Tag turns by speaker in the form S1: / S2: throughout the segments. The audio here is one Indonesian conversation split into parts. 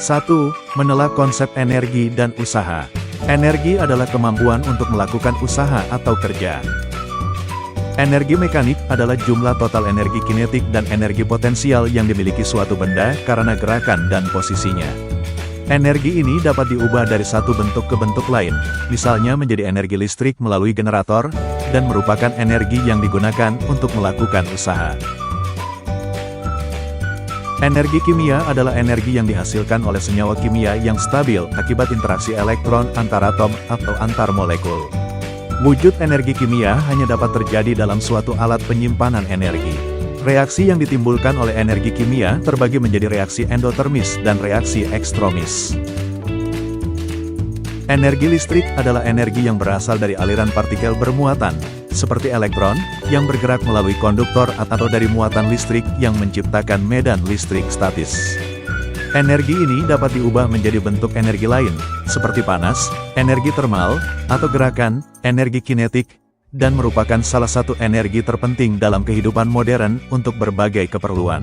S1: 1. Menelaah konsep energi dan usaha. Energi adalah kemampuan untuk melakukan usaha atau kerja. Energi mekanik adalah jumlah total energi kinetik dan energi potensial yang dimiliki suatu benda karena gerakan dan posisinya. Energi ini dapat diubah dari satu bentuk ke bentuk lain, misalnya menjadi energi listrik melalui generator, dan merupakan energi yang digunakan untuk melakukan usaha. Energi kimia adalah energi yang dihasilkan oleh senyawa kimia yang stabil akibat interaksi elektron antar atom atau antar molekul. Wujud energi kimia hanya dapat terjadi dalam suatu alat penyimpanan energi. Reaksi yang ditimbulkan oleh energi kimia terbagi menjadi reaksi endotermis dan reaksi ekstromis. Energi listrik adalah energi yang berasal dari aliran partikel bermuatan, seperti elektron, yang bergerak melalui konduktor atau dari muatan listrik yang menciptakan medan listrik statis. Energi ini dapat diubah menjadi bentuk energi lain, seperti panas, energi termal, atau gerakan, energi kinetik, dan merupakan salah satu energi terpenting dalam kehidupan modern untuk berbagai keperluan.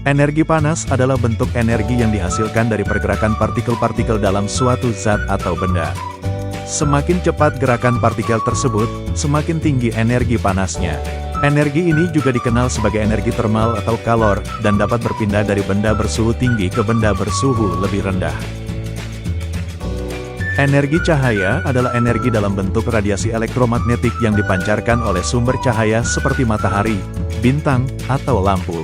S1: Energi panas adalah bentuk energi yang dihasilkan dari pergerakan partikel-partikel dalam suatu zat atau benda. Semakin cepat gerakan partikel tersebut, semakin tinggi energi panasnya. Energi ini juga dikenal sebagai energi termal atau kalor, dan dapat berpindah dari benda bersuhu tinggi ke benda bersuhu lebih rendah. Energi cahaya adalah energi dalam bentuk radiasi elektromagnetik yang dipancarkan oleh sumber cahaya seperti matahari, bintang, atau lampu.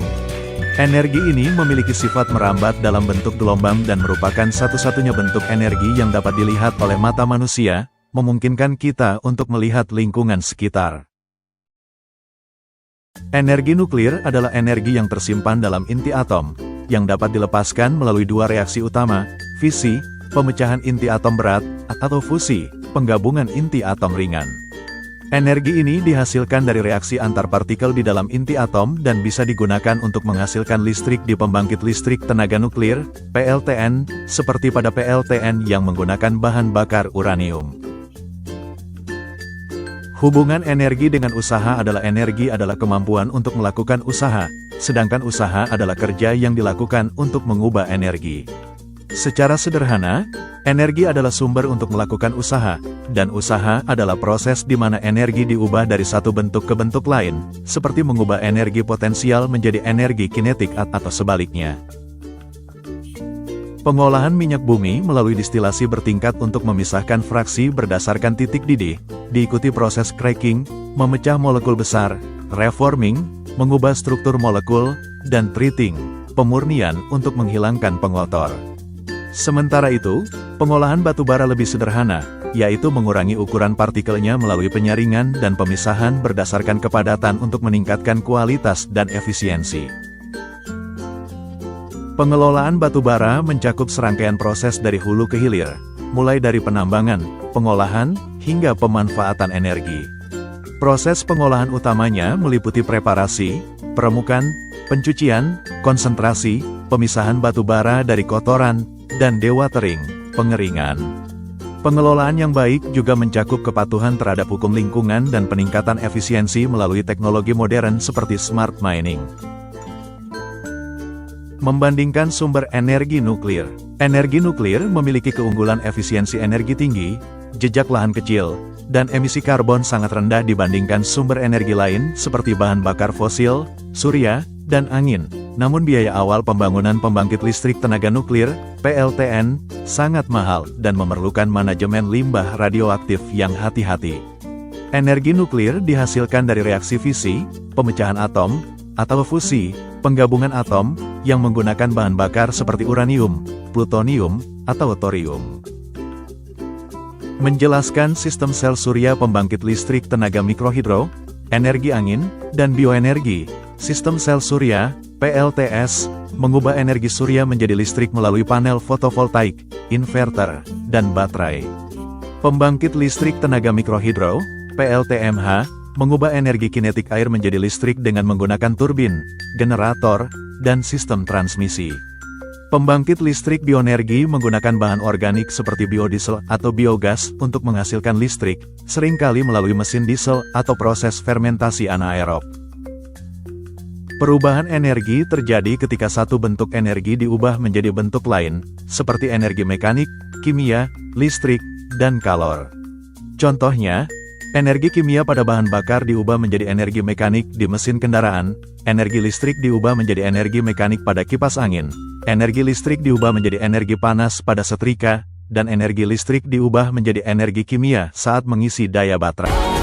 S1: Energi ini memiliki sifat merambat dalam bentuk gelombang dan merupakan satu-satunya bentuk energi yang dapat dilihat oleh mata manusia, memungkinkan kita untuk melihat lingkungan sekitar. Energi nuklir adalah energi yang tersimpan dalam inti atom, yang dapat dilepaskan melalui dua reaksi utama, fisi, pemecahan inti atom berat, atau fusi, penggabungan inti atom ringan. Energi ini dihasilkan dari reaksi antar partikel di dalam inti atom dan bisa digunakan untuk menghasilkan listrik di pembangkit listrik tenaga nuklir, PLTN, seperti pada PLTN yang menggunakan bahan bakar uranium. Hubungan energi dengan usaha adalah kemampuan untuk melakukan usaha, sedangkan usaha adalah kerja yang dilakukan untuk mengubah energi. Secara sederhana, energi adalah sumber untuk melakukan usaha, dan usaha adalah proses di mana energi diubah dari satu bentuk ke bentuk lain, seperti mengubah energi potensial menjadi energi kinetik atau sebaliknya. Pengolahan minyak bumi melalui distilasi bertingkat untuk memisahkan fraksi berdasarkan titik didih, diikuti proses cracking, memecah molekul besar, reforming, mengubah struktur molekul, dan treating, pemurnian untuk menghilangkan pengotor. Sementara itu, pengolahan batu bara lebih sederhana, yaitu mengurangi ukuran partikelnya melalui penyaringan dan pemisahan berdasarkan kepadatan untuk meningkatkan kualitas dan efisiensi. Pengelolaan batu bara mencakup serangkaian proses dari hulu ke hilir, mulai dari penambangan, pengolahan, hingga pemanfaatan energi. Proses pengolahan utamanya meliputi preparasi, peremukan, pencucian, konsentrasi, pemisahan batu bara dari kotoran, dan dewatering, pengeringan. Pengelolaan yang baik juga mencakup kepatuhan terhadap hukum lingkungan dan peningkatan efisiensi melalui teknologi modern seperti smart mining. Membandingkan sumber energi nuklir. Energi nuklir memiliki keunggulan efisiensi energi tinggi, jejak lahan kecil, dan emisi karbon sangat rendah dibandingkan sumber energi lain seperti bahan bakar fosil, surya, dan angin. Namun biaya awal pembangunan pembangkit listrik tenaga nuklir, PLTN, sangat mahal dan memerlukan manajemen limbah radioaktif yang hati-hati. Energi nuklir dihasilkan dari reaksi fisi, pemecahan atom, atau fusi, penggabungan atom, yang menggunakan bahan bakar seperti uranium, plutonium, atau thorium. Menjelaskan sistem sel surya pembangkit listrik tenaga mikrohidro, energi angin, dan bioenergi, sistem sel surya, PLTS, mengubah energi surya menjadi listrik melalui panel fotovoltaik, inverter, dan baterai. Pembangkit listrik tenaga mikrohidro, PLTMH, mengubah energi kinetik air menjadi listrik dengan menggunakan turbin, generator, dan sistem transmisi. Pembangkit listrik bioenergi menggunakan bahan organik seperti biodiesel atau biogas untuk menghasilkan listrik, seringkali melalui mesin diesel atau proses fermentasi anaerob. Perubahan energi terjadi ketika satu bentuk energi diubah menjadi bentuk lain, seperti energi mekanik, kimia, listrik, dan kalor. Contohnya, energi kimia pada bahan bakar diubah menjadi energi mekanik di mesin kendaraan, energi listrik diubah menjadi energi mekanik pada kipas angin, energi listrik diubah menjadi energi panas pada setrika, dan energi listrik diubah menjadi energi kimia saat mengisi daya baterai.